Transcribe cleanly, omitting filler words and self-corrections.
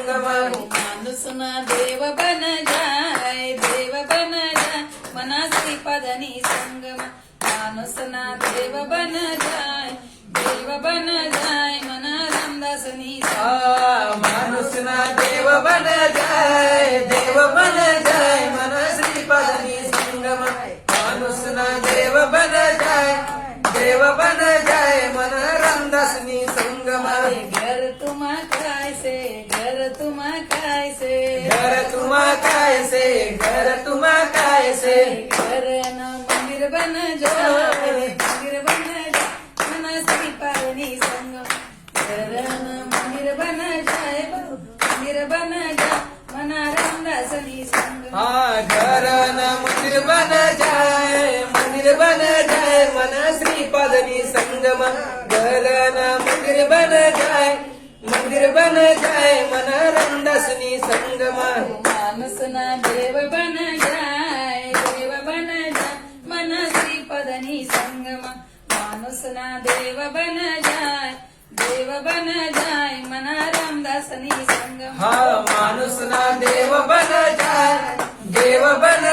संगम माणूस ना देव बन जाय, देव बन जाय, मना श्रीपदनी संगम. माणूस ना देव बन जाय, देव बन जाय, मना रामदासनी संगम. माणूस ना देव बन जाय, देव बन जाय, मन श्रीपदनी संगम. माणूस ना देव बन जाय, देव बन जाय, मन रामदासनी संगम. घर तुम्हा काय से, घर तुम्हा काय से, घर तुम्हा काय से, घर तुम्हा काय से. घर न मंदिर बन जाय, मंदिर बन जाय, मना श्रीपदनी संगम. घर न मंदिर बन जाय, मंदिर बन जाय, मना रामदासनी संगम. घर न मंदिर बन जाय, मंदिर बन जाय, मन श्रीपदनी संगम. घर न मंदिर बन जाय, मंदिर बन जाय, मन रामदासनी संगम. माणूस ना देव बन जाय, देव बन जाय, मन श्रीपदनी संगम. माणूस ना देव बन जाय, देव बन जाय, मना रामदासनी संगम. माणूस ना देव बन जाय, देव बन